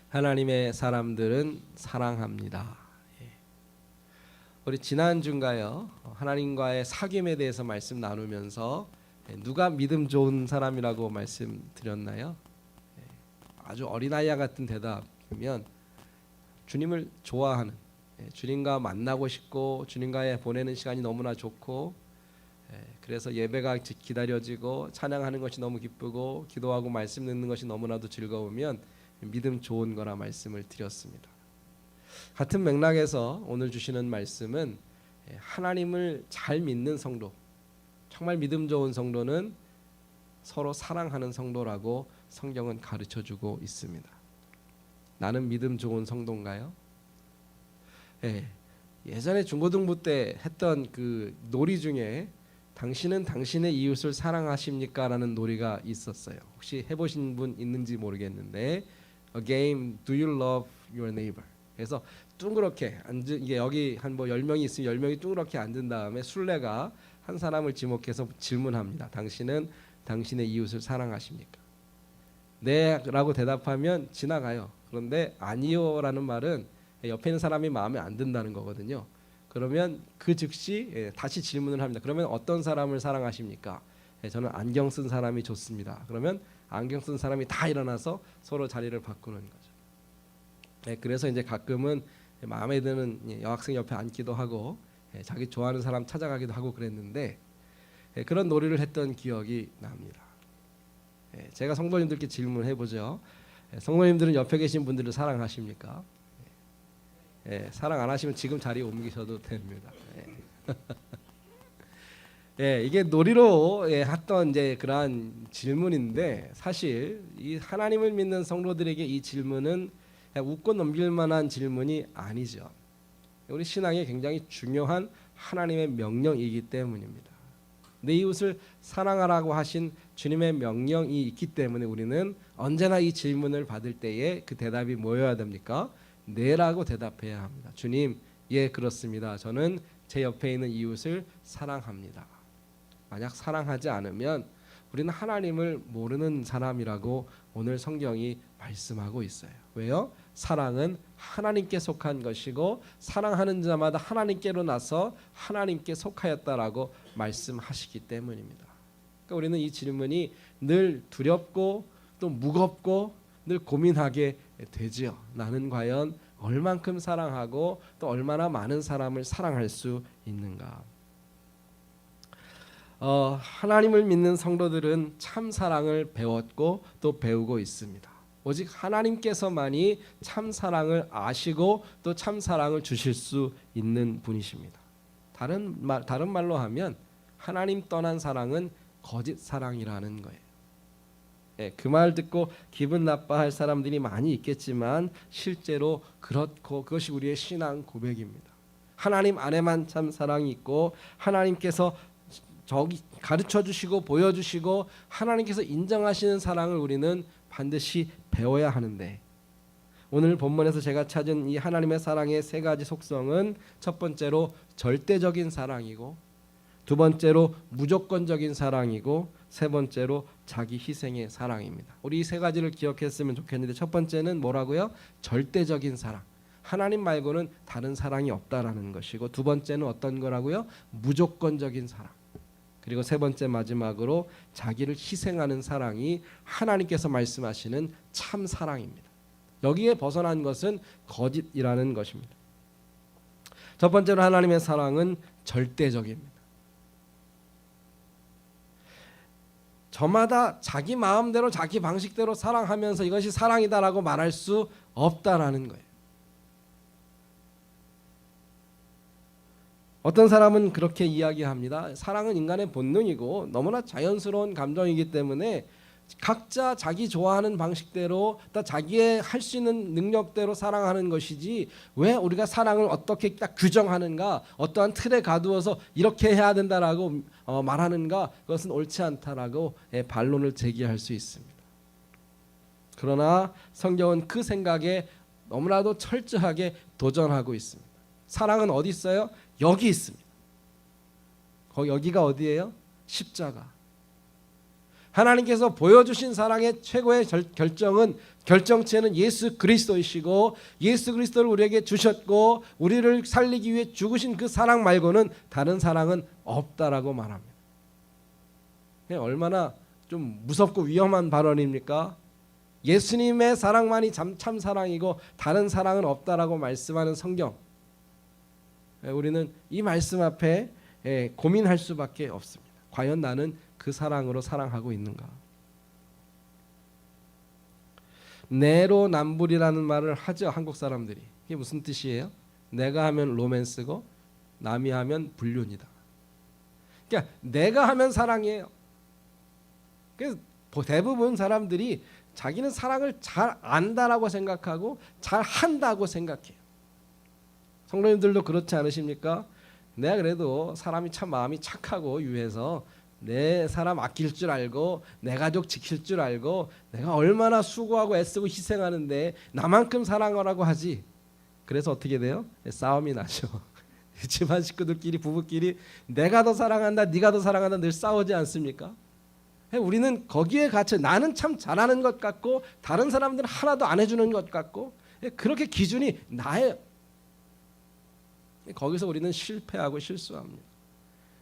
하나님의 사람들은 사랑합니다. 우리 지난주인가요? 하나님과의 사귐에 대해서 말씀 나누면서 누가 믿음 좋은 사람이라고 말씀드렸나요? 아주 어린아이와 같은 대답이면 주님을 좋아하는, 주님과 만나고 싶고 주님과의 보내는 시간이 너무나 좋고, 그래서 예배가 기다려지고 찬양하는 것이 너무 기쁘고 기도하고 말씀 듣는 것이 너무나도 즐거우면 믿음 좋은 거라 말씀을 드렸습니다. 같은 맥락에서 오늘 주시는 말씀은 하나님을 잘 믿는 성도, 정말 믿음 좋은 성도는 서로 사랑하는 성도라고 성경은 가르쳐주고 있습니다. 나는 믿음 좋은 성도인가요? 예전에 중고등부 때 했던 그 놀이 중에 당신은 당신의 이웃을 사랑하십니까? 라는 놀이가 있었어요. 혹시 해보신 분 있는지 모르겠는데 A game, Do you love your neighbor? 그래서 둥그렇게 앉은, 이게 여기 한 뭐 10명이 있으면 10명이 둥그렇게 앉은 다음에 술래가 한 사람을 지목해서 질문합니다. 당신은 당신의 이웃을 사랑하십니까? 네 라고 대답하면 지나가요. 그런데 아니요 라는 말은 옆에 있는 사람이 마음에 안 든다는 거거든요. 그러면 그 즉시 다시 질문을 합니다. 그러면 어떤 사람을 사랑하십니까? 저는 안경 쓴 사람이 좋습니다. 그러면 안경 쓴 사람이 다 일어나서 서로 자리를 바꾸는 거죠. 그래서 이제 가끔은 마음에 드는 여학생 옆에 앉기도 하고 자기 좋아하는 사람 찾아가기도 하고 그랬는데, 그런 놀이를 했던 기억이 납니다. 제가 성도님들께 질문해 보죠. 성도님들은 옆에 계신 분들을 사랑하십니까? 사랑 안 하시면 지금 자리에 옮기셔도 됩니다. 이게 놀이로 했던 이제 그러한 질문인데, 사실 이 하나님을 믿는 성도들에게 이 질문은 웃고 넘길 만한 질문이 아니죠. 우리 신앙에 굉장히 중요한 하나님의 명령이기 때문입니다. 내 이웃을 사랑하라고 하신 주님의 명령이 있기 때문에 우리는 언제나 이 질문을 받을 때에 그 대답이 뭐여야 됩니까? 네라고 대답해야 합니다. 주님, 예 그렇습니다. 저는 제 옆에 있는 이웃을 사랑합니다. 만약 사랑하지 않으면 우리는 하나님을 모르는 사람이라고 오늘 성경이 말씀하고 있어요. 왜요? 사랑은 하나님께 속한 것이고 사랑하는 자마다 하나님께로 나서 하나님께 속하였다라고 말씀하시기 때문입니다. 그러니까 우리는 이 질문이 늘 두렵고 또 무겁고 늘 고민하게 되지요. 나는 과연 얼만큼 사랑하고 또 얼마나 많은 사람을 사랑할 수 있는가? 하나님을 믿는 성도들은 참 사랑을 배웠고 또 배우고 있습니다. 오직 하나님께서만이 참 사랑을 아시고 또 참 사랑을 주실 수 있는 분이십니다. 다른 말로 하면 하나님 떠난 사랑은 거짓 사랑이라는 거예요. 그 말 듣고 기분 나빠할 사람들이 많이 있겠지만 실제로 그렇고 그것이 우리의 신앙 고백입니다. 하나님 안에만 참 사랑이 있고 하나님께서 저기 가르쳐 주시고 보여주시고 하나님께서 인정하시는 사랑을 우리는 반드시 배워야 하는데, 오늘 본문에서 제가 찾은 이 하나님의 사랑의 세 가지 속성은 첫 번째로 절대적인 사랑이고, 두 번째로 무조건적인 사랑이고, 세 번째로 자기 희생의 사랑입니다. 우리 이 세 가지를 기억했으면 좋겠는데, 첫 번째는 뭐라고요? 절대적인 사랑. 하나님 말고는 다른 사랑이 없다라는 것이고, 두 번째는 어떤 거라고요? 무조건적인 사랑. 그리고 세 번째 마지막으로 자기를 희생하는 사랑이 하나님께서 말씀하시는 참 사랑입니다. 여기에 벗어난 것은 거짓이라는 것입니다. 첫 번째로 하나님의 사랑은 절대적입니다. 저마다 자기 마음대로 자기 방식대로 사랑하면서 이것이 사랑이다라고 말할 수 없다라는 거예요. 어떤 사람은 그렇게 이야기합니다. 사랑은 인간의 본능이고 너무나 자연스러운 감정이기 때문에 각자 자기 좋아하는 방식대로 또 자기의 할 수 있는 능력대로 사랑하는 것이지, 왜 우리가 사랑을 어떻게 딱 규정하는가, 어떠한 틀에 가두어서 이렇게 해야 된다라고 말하는가, 그것은 옳지 않다라고 반론을 제기할 수 있습니다. 그러나 성경은 그 생각에 너무나도 철저하게 도전하고 있습니다. 사랑은 어디 있어요? 여기 있습니다. 여기가 어디예요? 십자가. 하나님께서 보여주신 사랑의 최고의 결정체는 예수 그리스도이시고 예수 그리스도를 우리에게 주셨고 우리를 살리기 위해 죽으신 그 사랑 말고는 다른 사랑은 없다라고 말합니다. 얼마나 좀 무섭고 위험한 발언입니까? 예수님의 사랑만이 참 사랑이고 다른 사랑은 없다라고 말씀하는 성경. 우리는 이 말씀 앞에 고민할 수밖에 없습니다. 과연 나는 그 사랑으로 사랑하고 있는가? 내로남불이라는 말을 하죠, 한국 사람들이. 이게 무슨 뜻이에요? 내가 하면 로맨스고 남이 하면 불륜이다. 그러니까 내가 하면 사랑이에요. 그래서 대부분 사람들이 자기는 사랑을 잘 안다라고 생각하고 잘 한다고 생각해요. 성도님들도 그렇지 않으십니까? 내가 그래도 사람이 참 마음이 착하고 유해서 내 사람 아낄 줄 알고 내 가족 지킬 줄 알고 내가 얼마나 수고하고 애쓰고 희생하는데 나만큼 사랑하라고 하지. 그래서 어떻게 돼요? 싸움이 나죠. 집안 식구들끼리 부부끼리 내가 더 사랑한다 네가 더 사랑한다 늘 싸우지 않습니까? 우리는 거기에 갇혀 나는 참 잘하는 것 같고 다른 사람들은 하나도 안 해주는 것 같고 그렇게 기준이 나예요. 거기서 우리는 실패하고 실수합니다.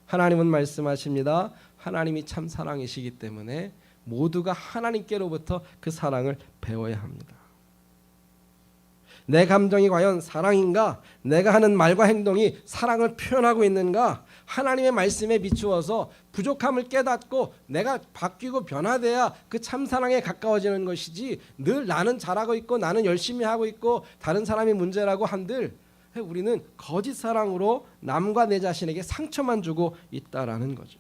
하나님은 말씀하십니다. 하나님이 참 사랑이시기 때문에 모두가 하나님께로부터 그 사랑을 배워야 합니다. 내 감정이 과연 사랑인가? 내가 하는 말과 행동이 사랑을 표현하고 있는가? 하나님의 말씀에 비추어서 부족함을 깨닫고 내가 바뀌고 변화돼야 그 참사랑에 가까워지는 것이지 늘 나는 잘하고 있고 나는 열심히 하고 있고 다른 사람이 문제라고 한들 우리는 거짓 사랑으로 남과 내 자신에게 상처만 주고 있다라는 거죠.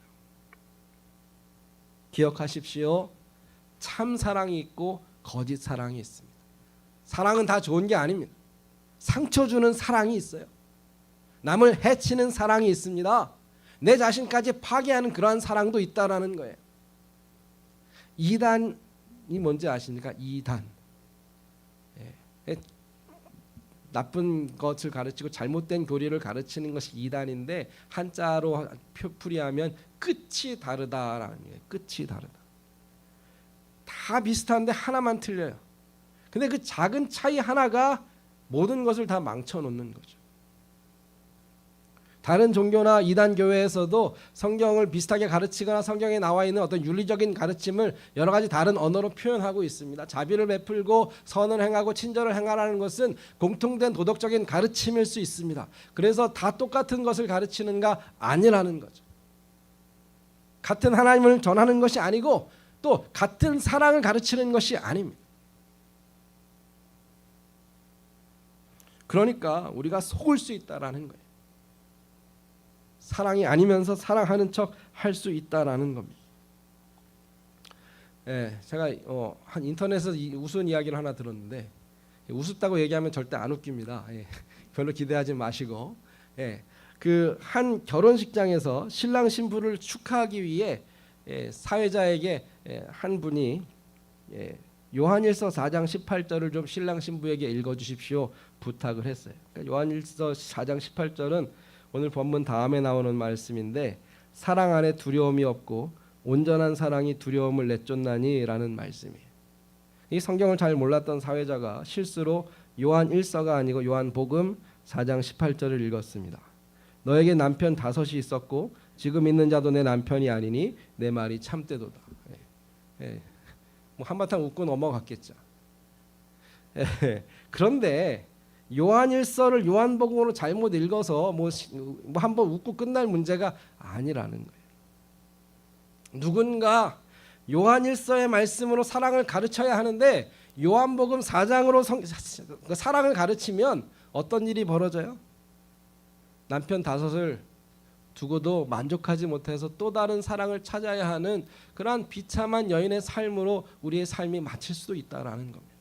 기억하십시오. 참 사랑이 있고 거짓 사랑이 있습니다. 사랑은 다 좋은 게 아닙니다. 상처 주는 사랑이 있어요. 남을 해치는 사랑이 있습니다. 내 자신까지 파괴하는 그러한 사랑도 있다라는 거예요. 이단이 뭔지 아십니까? 이단. 나쁜 것을 가르치고 잘못된 교리를 가르치는 것이 이단인데 한자로 풀이하면 끝이 다르다라는 거예요. 끝이 다르다. 다 비슷한데 하나만 틀려요. 근데 그 작은 차이 하나가 모든 것을 다 망쳐놓는 거죠. 다른 종교나 이단 교회에서도 성경을 비슷하게 가르치거나 성경에 나와 있는 어떤 윤리적인 가르침을 여러 가지 다른 언어로 표현하고 있습니다. 자비를 베풀고 선을 행하고 친절을 행하라는 것은 공통된 도덕적인 가르침일 수 있습니다. 그래서 다 똑같은 것을 가르치는가? 아니라는 거죠. 같은 하나님을 전하는 것이 아니고 또 같은 사랑을 가르치는 것이 아닙니다. 그러니까 우리가 속을 수 있다라는 거예요. 사랑이 아니면서 사랑하는 척 할 수 있다라는 겁니다. 제가 한 인터넷에서 우스운 이야기를 하나 들었는데 우습다고 얘기하면 절대 안 웃깁니다. 별로 기대하지 마시고 그 한 결혼식장에서 신랑 신부를 축하하기 위해 사회자에게 한 분이 요한일서 4장 18절을 좀 신랑 신부에게 읽어주십시오 부탁을 했어요. 그러니까 요한일서 4장 18절은 오늘 본문 다음에 나오는 말씀인데 사랑 안에 두려움이 없고 온전한 사랑이 두려움을 내쫓나니 라는 말씀이에요. 이 성경을 잘 몰랐던 사회자가 실수로 요한 1서가 아니고 요한복음 4장 18절을 읽었습니다. 너에게 남편 5이 있었고 지금 있는 자도 내 남편이 아니니 내 말이 참되도다. 뭐 한바탕 웃고 넘어갔겠죠. 그런데 요한일서를 요한복음으로 잘못 읽어서 뭐 한번 웃고 끝날 문제가 아니라는 거예요. 누군가 요한일서의 말씀으로 사랑을 가르쳐야 하는데 요한복음 4장으로 사랑을 가르치면 어떤 일이 벌어져요? 남편 5을 두고도 만족하지 못해서 또 다른 사랑을 찾아야 하는 그러한 비참한 여인의 삶으로 우리의 삶이 마칠 수도 있다라는 겁니다.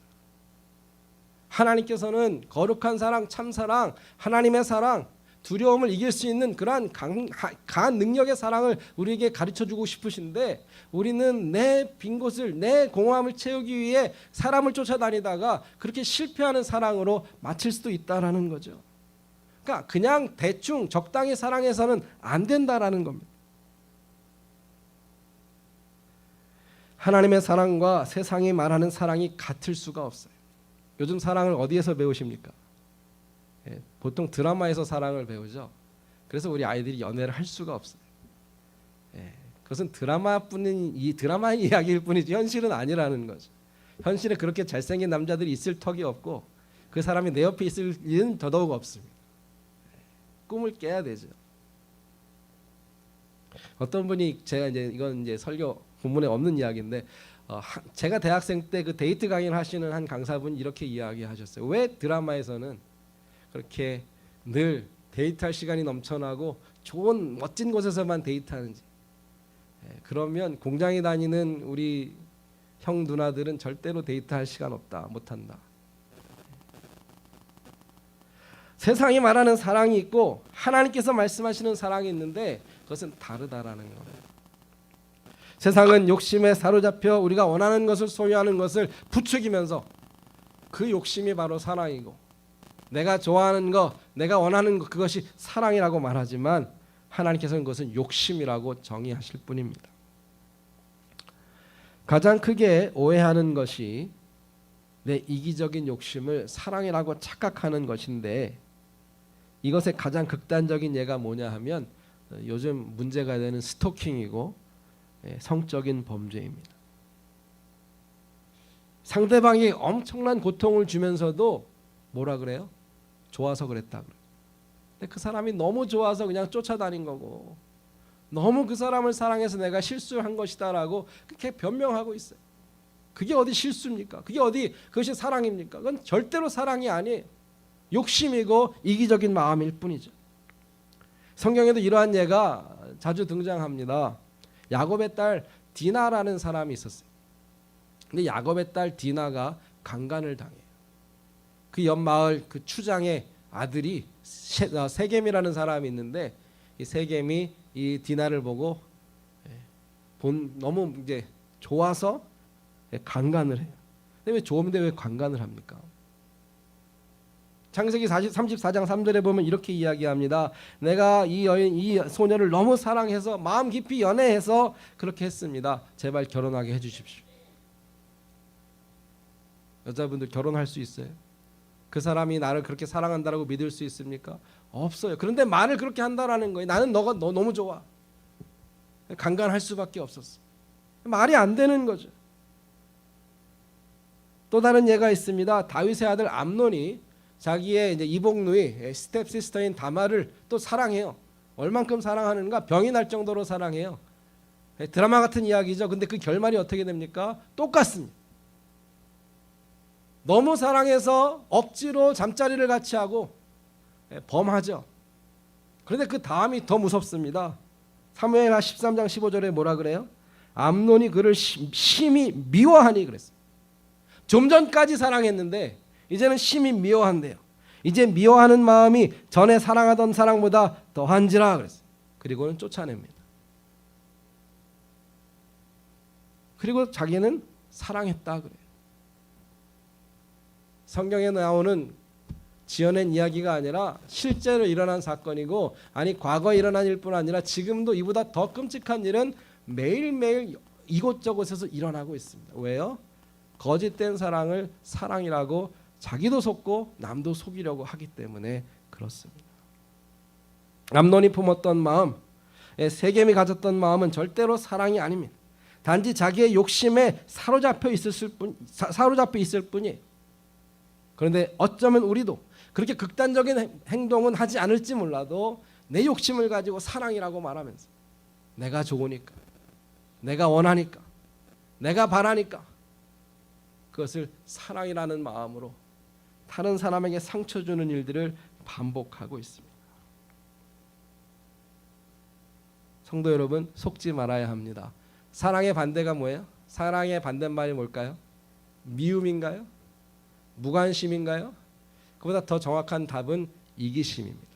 하나님께서는 거룩한 사랑, 참사랑, 하나님의 사랑, 두려움을 이길 수 있는 그러한 강한 능력의 사랑을 우리에게 가르쳐주고 싶으신데 우리는 내 빈 곳을, 내 공허함을 채우기 위해 사람을 쫓아다니다가 그렇게 실패하는 사랑으로 마칠 수도 있다라는 거죠. 그러니까 그냥 대충 적당히 사랑해서는 안 된다라는 겁니다. 하나님의 사랑과 세상이 말하는 사랑이 같을 수가 없어요. 요즘 사랑을 어디에서 배우십니까? 보통 드라마에서 사랑을 배우죠. 그래서 우리 아이들이 연애를 할 수가 없어요. 그것은 드라마 이야기일 뿐이지 현실은 아니라는 거죠. 현실에 그렇게 잘생긴 남자들이 있을 턱이 없고 그 사람이 내 옆에 있을 일은 더더욱 없습니다. 꿈을 깨야 되죠. 어떤 분이 제가 이건 설교 본문에 없는 이야기인데 제가 대학생 때 그 데이트 강의를 하시는 한 강사분이 이렇게 이야기하셨어요. 왜 드라마에서는 그렇게 늘 데이트할 시간이 넘쳐나고 좋은 멋진 곳에서만 데이트하는지. 그러면 공장에 다니는 우리 형 누나들은 절대로 데이트할 시간 없다, 못한다. 세상이 말하는 사랑이 있고 하나님께서 말씀하시는 사랑이 있는데 그것은 다르다라는 거예요. 세상은 욕심에 사로잡혀 우리가 원하는 것을 소유하는 것을 부추기면서 그 욕심이 바로 사랑이고 내가 좋아하는 것, 내가 원하는 것 그것이 사랑이라고 말하지만 하나님께서는 그것은 욕심이라고 정의하실 뿐입니다. 가장 크게 오해하는 것이 내 이기적인 욕심을 사랑이라고 착각하는 것인데 이것의 가장 극단적인 예가 뭐냐 하면 요즘 문제가 되는 스토킹이고 성적인 범죄입니다. 상대방이 엄청난 고통을 주면서도 뭐라 그래요? 좋아서 그랬다 그래요. 근데 그 사람이 너무 좋아서 그냥 쫓아다닌 거고 너무 그 사람을 사랑해서 내가 실수한 것이다라고 그렇게 변명하고 있어요. 그게 어디 실수입니까? 그게 어디 그것이 사랑입니까? 그건 절대로 사랑이 아니에요. 욕심이고 이기적인 마음일 뿐이죠. 성경에도 이러한 예가 자주 등장합니다. 야곱의 딸 디나라는 사람이 있었어요. 근데 야곱의 딸 디나가 강간을 당해요. 그 옆 마을 그 추장의 아들이 세겜이라는 사람이 있는데 이 세겜이 이 디나를 보고 너무 이제 좋아서 강간을 해요. 근데 왜 좋은데 왜 강간을 합니까? 창세기 34장 3절에 보면 이렇게 이야기합니다. 내가 이 소녀를 너무 사랑해서 마음 깊이 연애해서 그렇게 했습니다. 제발 결혼하게 해주십시오. 여자분들 결혼할 수 있어요? 그 사람이 나를 그렇게 사랑한다라고 믿을 수 있습니까? 없어요. 그런데 말을 그렇게 한다라는 거예요. 나는 너 너무 좋아. 강간할 수밖에 없었어. 말이 안 되는 거죠. 또 다른 예가 있습니다. 다윗의 아들 암논이 자기의 이제 이복누이 스텝시스터인 다말을 또 사랑해요. 얼만큼 사랑하는가? 병이 날 정도로 사랑해요. 드라마 같은 이야기죠. 근데 그 결말이 어떻게 됩니까? 똑같습니다. 너무 사랑해서 억지로 잠자리를 같이 하고 범하죠. 그런데 그 다음이 더 무섭습니다. 사무엘하 13장 15절에 뭐라 그래요? 암논이 그를 심히 미워하니 그랬어요. 좀 전까지 사랑했는데 이제는 심히 미워한대요. 이제 미워하는 마음이 전에 사랑하던 사랑보다 더한지라 그랬어요. 그리고는 쫓아냅니다. 그리고 자기는 사랑했다 그래요. 성경에 나오는 지어낸 이야기가 아니라 실제로 일어난 사건이고 아니 과거에 일어난 일뿐 아니라 지금도 이보다 더 끔찍한 일은 매일매일 이곳저곳에서 일어나고 있습니다. 왜요? 거짓된 사랑을 사랑이라고 자기도 속고 남도 속이려고 하기 때문에 그렇습니다. 암논이 품었던 마음, 세겜이 가졌던 마음은 절대로 사랑이 아닙니다. 단지 자기의 욕심에 사로잡혀 있을 뿐이에요. 그런데 어쩌면 우리도 그렇게 극단적인 행동은 하지 않을지 몰라도 내 욕심을 가지고 사랑이라고 말하면서 내가 좋으니까, 내가 원하니까, 내가 바라니까 그것을 사랑이라는 마음으로 다른 사람에게 상처 주는 일들을 반복하고 있습니다. 성도 여러분, 속지 말아야 합니다. 사랑의 반대가 뭐예요? 사랑의 반대말이 뭘까요? 미움인가요? 무관심인가요? 그보다 더 정확한 답은 이기심입니다.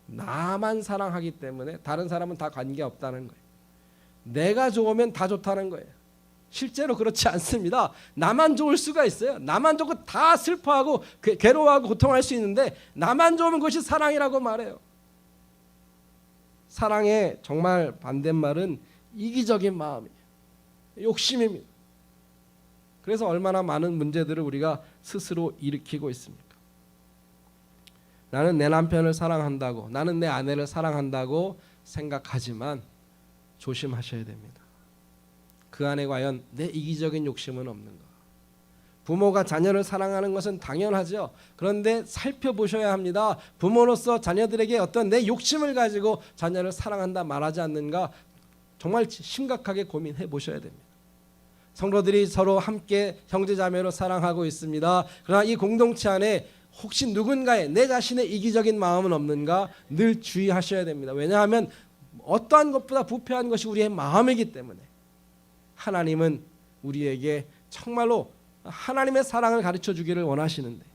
나만 사랑하기 때문에 다른 사람은 다 관계없다는 거예요. 내가 좋으면 다 좋다는 거예요. 실제로 그렇지 않습니다. 나만 좋을 수가 있어요. 나만 좋고 다 슬퍼하고 괴로워하고 고통할 수 있는데 나만 좋으면 그것이 사랑이라고 말해요. 사랑의 정말 반대말은 이기적인 마음이에요. 욕심입니다. 그래서 얼마나 많은 문제들을 우리가 스스로 일으키고 있습니까? 나는 내 남편을 사랑한다고, 나는 내 아내를 사랑한다고 생각하지만 조심하셔야 됩니다. 그 안에 과연 내 이기적인 욕심은 없는가? 부모가 자녀를 사랑하는 것은 당연하죠. 그런데 살펴보셔야 합니다. 부모로서 자녀들에게 어떤 내 욕심을 가지고 자녀를 사랑한다 말하지 않는가, 정말 심각하게 고민해 보셔야 됩니다. 성도들이 서로 함께 형제자매로 사랑하고 있습니다. 그러나 이 공동체 안에 혹시 누군가의 내 자신의 이기적인 마음은 없는가 늘 주의하셔야 됩니다. 왜냐하면 어떠한 것보다 부패한 것이 우리의 마음이기 때문에 하나님은 우리에게 정말로 하나님의 사랑을 가르쳐 주기를 원하시는데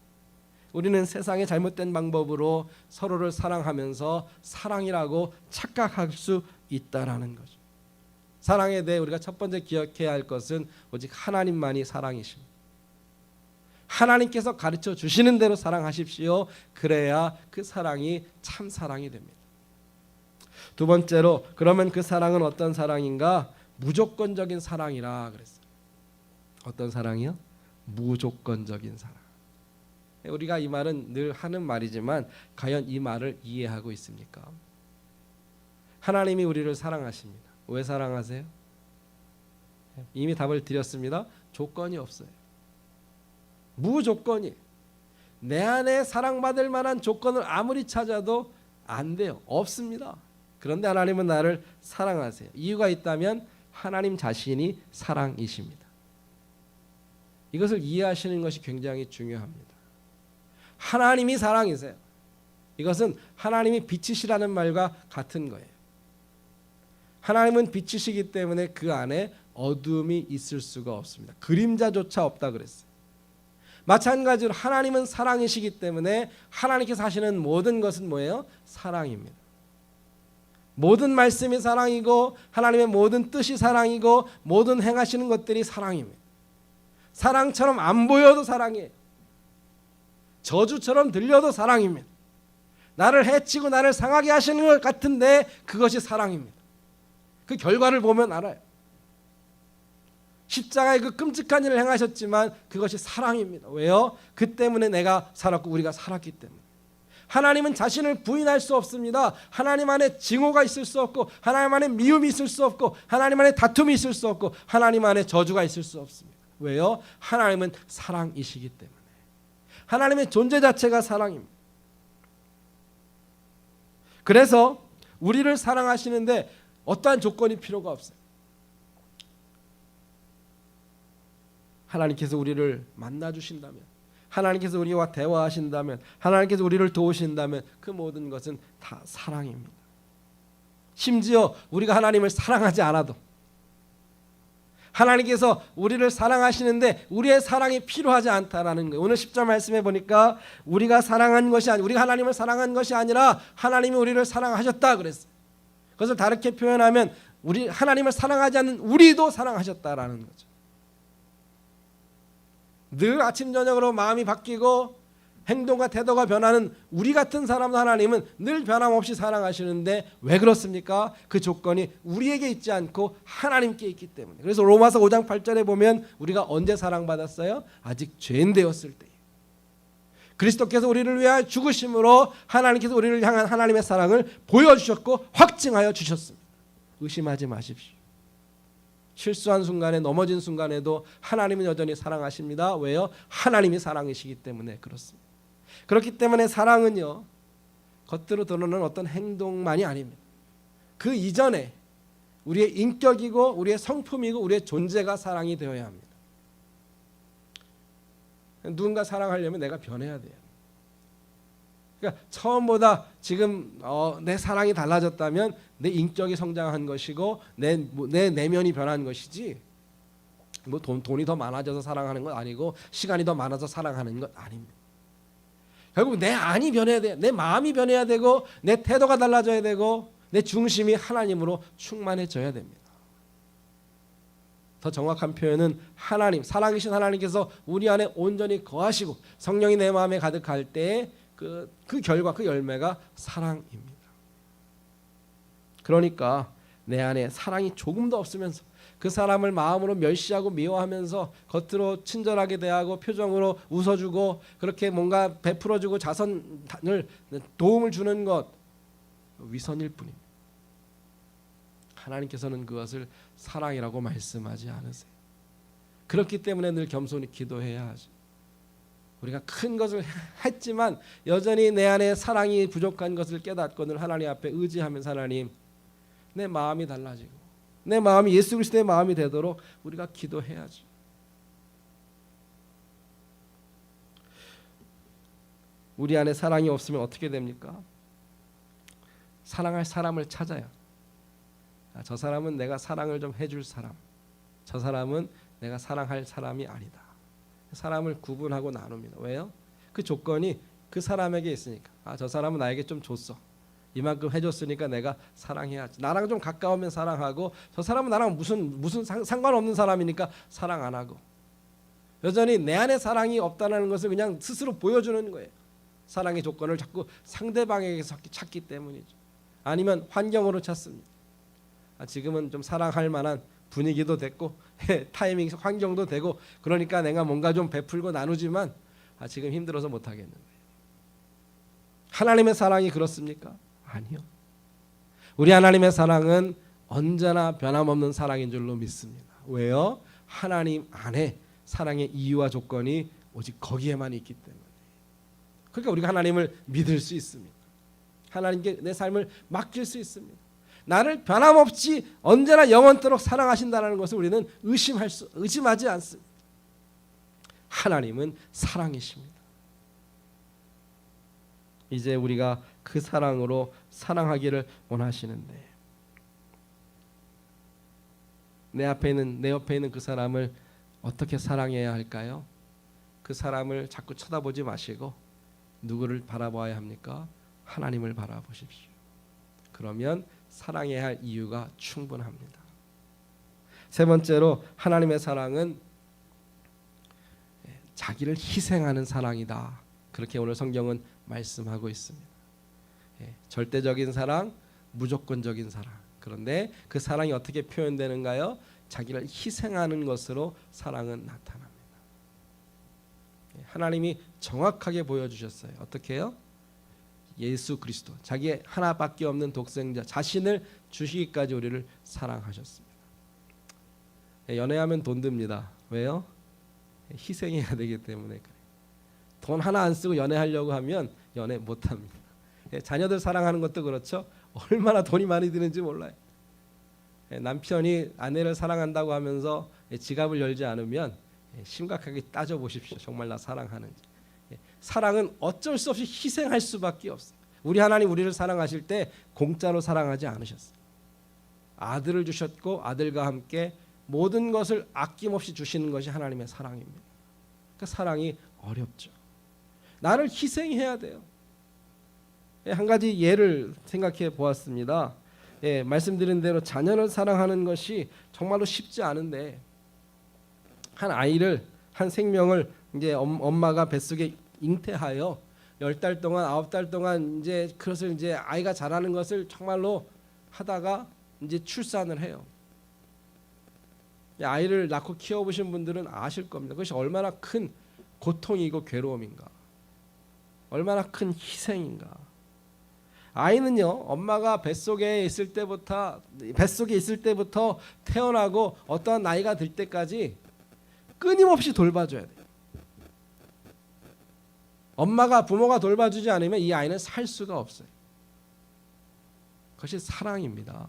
우리는 세상의 잘못된 방법으로 서로를 사랑하면서 사랑이라고 착각할 수 있다라는 거죠. 사랑에 대해 우리가 첫 번째 기억해야 할 것은 오직 하나님만이 사랑이십니다. 하나님께서 가르쳐 주시는 대로 사랑하십시오. 그래야 그 사랑이 참 사랑이 됩니다. 두 번째로, 그러면 그 사랑은 어떤 사랑인가? 무조건적인 사랑이라 그랬어요. 어떤 사랑이요? 무조건적인 사랑. 우리가 이 말은 늘 하는 말이지만 과연 이 말을 이해하고 있습니까? 하나님이 우리를 사랑하십니다. 왜 사랑하세요? 이미 답을 드렸습니다. 조건이 없어요. 무조건이. 내 안에 사랑받을 만한 조건을 아무리 찾아도 안 돼요. 없습니다. 그런데 하나님은 나를 사랑하세요. 이유가 있다면 하나님 자신이 사랑이십니다. 이것을 이해하시는 것이 굉장히 중요합니다. 하나님이 사랑이세요. 이것은 하나님이 빛이시라는 말과 같은 거예요. 하나님은 빛이시기 때문에 그 안에 어둠이 있을 수가 없습니다. 그림자조차 없다 그랬어요. 마찬가지로 하나님은 사랑이시기 때문에 하나님께서 하시는 모든 것은 뭐예요? 사랑입니다. 모든 말씀이 사랑이고 하나님의 모든 뜻이 사랑이고 모든 행하시는 것들이 사랑입니다. 사랑처럼 안 보여도 사랑이에요. 저주처럼 들려도 사랑입니다. 나를 해치고 나를 상하게 하시는 것 같은데 그것이 사랑입니다. 그 결과를 보면 알아요. 십자가에 그 끔찍한 일을 행하셨지만 그것이 사랑입니다. 왜요? 그 때문에 내가 살았고 우리가 살았기 때문에. 하나님은 자신을 부인할 수 없습니다. 하나님 안에 증오가 있을 수 없고 하나님 안에 미움이 있을 수 없고 하나님 안에 다툼이 있을 수 없고 하나님 안에 저주가 있을 수 없습니다. 왜요? 하나님은 사랑이시기 때문에. 하나님의 존재 자체가 사랑입니다. 그래서 우리를 사랑하시는데 어떠한 조건이 필요가 없어요. 하나님께서 우리를 만나주신다면, 하나님께서 우리와 대화하신다면, 하나님께서 우리를 도우신다면 그 모든 것은 다 사랑입니다. 심지어 우리가 하나님을 사랑하지 않아도 하나님께서 우리를 사랑하시는데 우리의 사랑이 필요하지 않다라는 거예요. 오늘 10절 말씀해 보니까 우리가 사랑한 것이 아니, 우리가 하나님을 사랑한 것이 아니라 하나님이 우리를 사랑하셨다 그랬어요. 그것을 다르게 표현하면 우리 하나님을 사랑하지 않는 우리도 사랑하셨다라는 거죠. 늘 아침 저녁으로 마음이 바뀌고 행동과 태도가 변하는 우리 같은 사람도 하나님은 늘 변함없이 사랑하시는데 왜 그렇습니까? 그 조건이 우리에게 있지 않고 하나님께 있기 때문에. 그래서 로마서 5장 8절에 보면 우리가 언제 사랑받았어요? 아직 죄인 되었을 때. 그리스도께서 우리를 위하여 죽으심으로 하나님께서 우리를 향한 하나님의 사랑을 보여주셨고 확증하여 주셨습니다. 의심하지 마십시오. 실수한 순간에 넘어진 순간에도 하나님은 여전히 사랑하십니다. 왜요? 하나님이 사랑이시기 때문에 그렇습니다. 그렇기 때문에 사랑은요, 겉으로 드러나는 어떤 행동만이 아닙니다. 그 이전에 우리의 인격이고 우리의 성품이고 우리의 존재가 사랑이 되어야 합니다. 누군가 사랑하려면 내가 변해야 돼요. 그러니까 처음보다 지금 내 사랑이 달라졌다면 내 인격이 성장한 것이고 내 내면이 변한 것이지 뭐 돈이 더 많아져서 사랑하는 건 아니고 시간이 더 많아서 사랑하는 건 아닙니다. 결국 내 안이 변해야 돼요. 내 마음이 변해야 되고 내 태도가 달라져야 되고 내 중심이 하나님으로 충만해져야 됩니다. 더 정확한 표현은 하나님, 사랑이신 하나님께서 우리 안에 온전히 거하시고 성령이 내 마음에 가득할 때 그 결과, 그 열매가 사랑입니다. 그러니까 내 안에 사랑이 조금도 없으면서 그 사람을 마음으로 멸시하고 미워하면서 겉으로 친절하게 대하고 표정으로 웃어주고 그렇게 뭔가 베풀어주고 자선을 도움을 주는 것 위선일 뿐입니다. 하나님께서는 그것을 사랑이라고 말씀하지 않으세요. 그렇기 때문에 늘 겸손히 기도해야 하죠. 우리가 큰 것을 했지만 여전히 내 안에 사랑이 부족한 것을 깨닫고 늘 하나님 앞에 의지하면서 하나님 내 마음이 달라지고 내 마음이 예수 그리스도의 마음이 되도록 우리가 기도해야죠. 우리 안에 사랑이 없으면 어떻게 됩니까? 사랑할 사람을 찾아요. 저 사람은 내가 사랑을 좀 해줄 사람, 저 사람은 내가 사랑할 사람이 아니다. 사람을 구분하고 나눕니다. 왜요? 그 조건이 그 사람에게 있으니까. 저 사람은 나에게 좀 줬어. 이만큼 해줬으니까 내가 사랑해야지. 나랑 좀 가까우면 사랑하고 저 사람은 나랑 무슨 상관없는 사람이니까 사랑 안 하고. 여전히 내 안에 사랑이 없다는 것을 그냥 스스로 보여주는 거예요. 사랑의 조건을 자꾸 상대방에게서 찾기 때문이죠. 아니면 환경으로 찾습니다. 지금은 좀 사랑할 만한 분위기도 됐고 타이밍 환경도 되고 그러니까 내가 뭔가 좀 베풀고 나누지만 지금 힘들어서 못 하겠는데. 하나님의 사랑이 그렇습니까? 아니요. 우리 하나님의 사랑은 언제나 변함없는 사랑인 줄로 믿습니다. 왜요? 하나님 안에 사랑의 이유와 조건이 오직 거기에만 있기 때문에. 그러니까 우리가 하나님을 믿을 수 있습니다. 하나님께 내 삶을 맡길 수 있습니다. 나를 변함없이 언제나 영원토록 사랑하신다는 것을 우리는 의심하지 않습니다. 하나님은 사랑이십니다. 이제 우리가 그 사랑으로 사랑하기를 원하시는데 내 옆에 있는 그 사람을 어떻게 사랑해야 할까요? 그 사람을 자꾸 쳐다보지 마시고 누구를 바라봐야 합니까? 하나님을 바라보십시오. 그러면 사랑해야 할 이유가 충분합니다. 세 번째로 하나님의 사랑은 자기를 희생하는 사랑이다. 그렇게 오늘 성경은 말씀하고 있습니다. 절대적인 사랑, 무조건적인 사랑. 그런데 그 사랑이 어떻게 표현되는가요? 자기를 희생하는 것으로 사랑은 나타납니다. 하나님이 정확하게 보여주셨어요. 어떻게 해요? 예수 그리스도 자기의 하나밖에 없는 독생자 자신을 주시기까지 우리를 사랑하셨습니다. 연애하면 돈 듭니다. 왜요? 희생해야 되기 때문에 그래요. 돈 하나 안 쓰고 연애하려고 하면 연애 못합니다. 자녀들 사랑하는 것도 그렇죠. 얼마나 돈이 많이 드는지 몰라요. 남편이 아내를 사랑한다고 하면서 지갑을 열지 않으면 심각하게 따져보십시오. 정말 나 사랑하는지. 사랑은 어쩔 수 없이 희생할 수밖에 없어요. 우리 하나님 우리를 사랑하실 때 공짜로 사랑하지 않으셨어요. 아들을 주셨고 아들과 함께 모든 것을 아낌없이 주시는 것이 하나님의 사랑입니다. 그 사랑이 어렵죠. 나를 희생해야 돼요. 한 가지 예를 생각해 보았습니다. 말씀드린 대로 자녀를 사랑하는 것이 정말로 쉽지 않은데 한 생명을 이제 엄마가 뱃속에 잉태하여 10달 동안 9달 동안 이제 그것을 이제 아이가 자라는 것을 정말로 하다가 이제 출산을 해요. 아이를 낳고 키워보신 분들은 아실 겁니다. 그것이 얼마나 큰 고통이고 괴로움인가, 얼마나 큰 희생인가. 아이는요, 엄마가 뱃속에 있을 때부터 태어나고 어떠한 나이가 들 때까지 끊임없이 돌봐줘야 돼요. 부모가 돌봐주지 않으면 이 아이는 살 수가 없어요. 그것이 사랑입니다.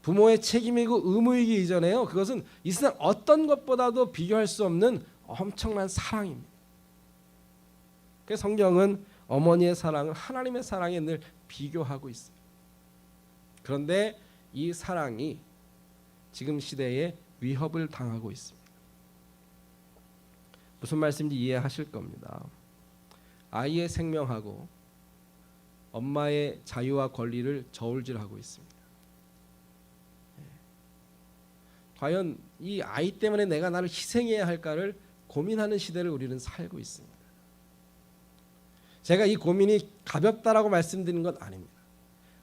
부모의 책임이고 의무이기 이전에요. 그것은 이 세상 어떤 것보다도 비교할 수 없는 엄청난 사랑입니다. 그래서 성경은 어머니의 사랑을 하나님의 사랑에 늘 비교하고 있어요. 그런데 이 사랑이 지금 시대에 위협을 당하고 있습니다. 무슨 말씀인지 이해하실 겁니다. 아이의 생명하고 엄마의 자유와 권리를 저울질하고 있습니다. 과연 이 아이 때문에 내가 나를 희생해야 할까를 고민하는 시대를 우리는 살고 있습니다. 제가 이 고민이 가볍다라고 말씀드리는 건 아닙니다.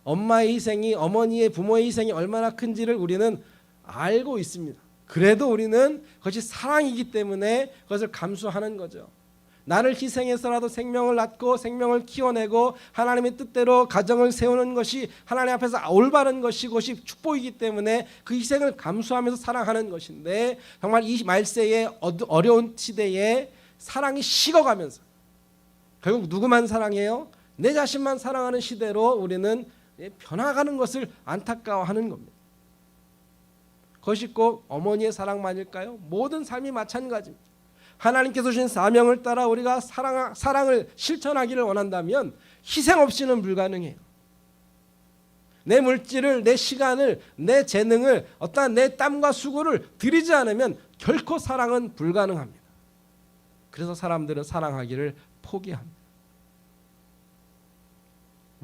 엄마의 희생이, 어머니의, 부모의 희생이 얼마나 큰지를 우리는 알고 있습니다. 그래도 우리는 그것이 사랑이기 때문에 그것을 감수하는 거죠. 나를 희생해서라도 생명을 낳고 생명을 키워내고 하나님의 뜻대로 가정을 세우는 것이 하나님 앞에서 올바른 것이고 그것이 축복이기 때문에 그 희생을 감수하면서 사랑하는 것인데, 정말 이 말세의 어려운 시대에 사랑이 식어가면서 결국 누구만 사랑해요? 내 자신만 사랑하는 시대로 우리는 변화가는 것을 안타까워하는 겁니다. 그것이 꼭 어머니의 사랑만일까요? 모든 삶이 마찬가지입니다. 하나님께서 주신 사명을 따라 우리가 사랑을 실천하기를 원한다면 희생 없이는 불가능해요. 내 물질을, 내 시간을, 내 재능을, 어떠한 내 땀과 수고를 들이지 않으면 결코 사랑은 불가능합니다. 그래서 사람들은 사랑하기를 포기합니다.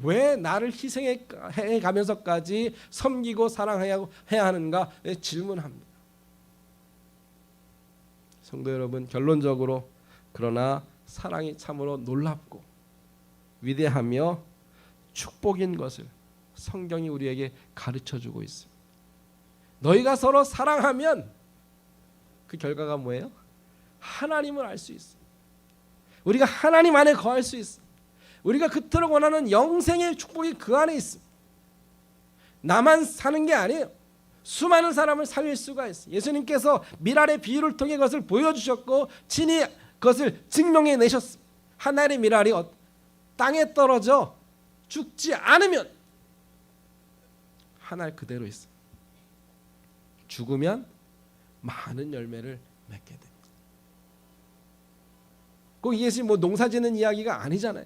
왜 나를 희생해 가면서까지 섬기고 사랑해야 하는가 질문합니다. 성도 여러분, 결론적으로 그러나 사랑이 참으로 놀랍고 위대하며 축복인 것을 성경이 우리에게 가르쳐주고 있습니다. 너희가 서로 사랑하면 그 결과가 뭐예요? 하나님을 알 수 있습니다. 우리가 하나님 안에 거할 수 있습니다. 우리가 그토록 원하는 영생의 축복이 그 안에 있습니다. 나만 사는 게 아니에요. 수많은 사람을 살릴 수가 있어요. 예수님께서 미랄의 비유를 통해 그것을 보여주셨고 친히 그것을 증명해 내셨습니다. 하나의 미랄이 땅에 떨어져 죽지 않으면 하나 그대로 있습니다. 죽으면 많은 열매를 맺게 됩니다. 꼭 이것이 농사짓는 이야기가 아니잖아요.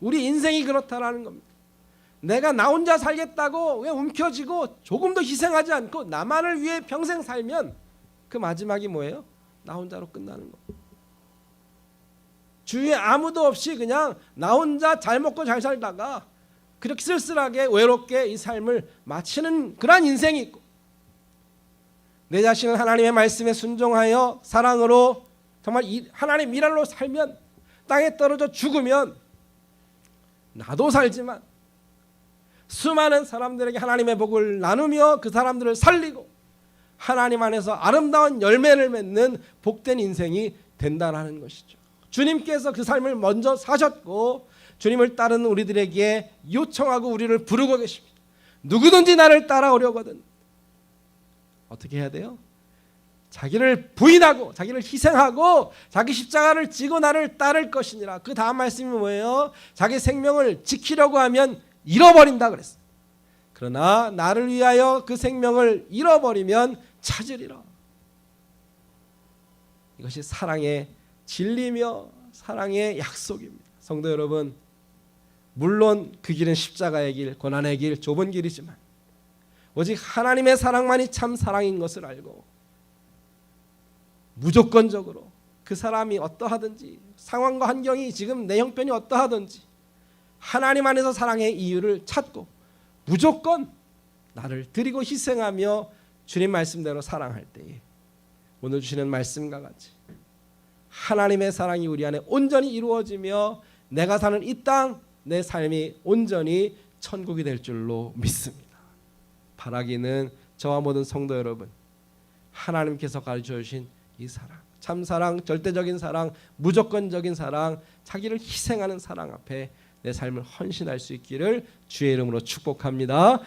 우리 인생이 그렇다라는 겁니다. 내가 나 혼자 살겠다고 왜 움켜쥐고 조금 더 희생하지 않고 나만을 위해 평생 살면 그 마지막이 뭐예요? 나 혼자로 끝나는 거. 주위에 아무도 없이 그냥 나 혼자 잘 먹고 잘 살다가 그렇게 쓸쓸하게 외롭게 이 삶을 마치는 그런 인생이 있고, 내 자신은 하나님의 말씀에 순종하여 사랑으로 정말 하나님의 미랄로 살면, 땅에 떨어져 죽으면 나도 살지만 수많은 사람들에게 하나님의 복을 나누며 그 사람들을 살리고 하나님 안에서 아름다운 열매를 맺는 복된 인생이 된다는 것이죠. 주님께서 그 삶을 먼저 사셨고 주님을 따르는 우리들에게 요청하고 우리를 부르고 계십니다. 누구든지 나를 따라오려거든 어떻게 해야 돼요? 자기를 부인하고 자기를 희생하고 자기 십자가를 지고 나를 따를 것이니라. 그 다음 말씀이 뭐예요? 자기 생명을 지키려고 하면 잃어버린다 그랬어요. 그러나 나를 위하여 그 생명을 잃어버리면 찾으리라. 이것이 사랑의 진리며 사랑의 약속입니다. 성도 여러분, 물론 그 길은 십자가의 길, 고난의 길, 좁은 길이지만 오직 하나님의 사랑만이 참 사랑인 것을 알고 무조건적으로 그 사람이 어떠하든지 상황과 환경이 지금 내 형편이 어떠하든지 하나님 안에서 사랑의 이유를 찾고 무조건 나를 드리고 희생하며 주님 말씀대로 사랑할 때에 오늘 주시는 말씀과 같이 하나님의 사랑이 우리 안에 온전히 이루어지며 내가 사는 이 땅, 내 삶이 온전히 천국이 될 줄로 믿습니다. 바라기는 저와 모든 성도 여러분, 하나님께서 가르쳐 주신 이 사랑, 참 사랑, 절대적인 사랑, 무조건적인 사랑, 자기를 희생하는 사랑 앞에 내 삶을 헌신할 수 있기를 주의 이름으로 축복합니다.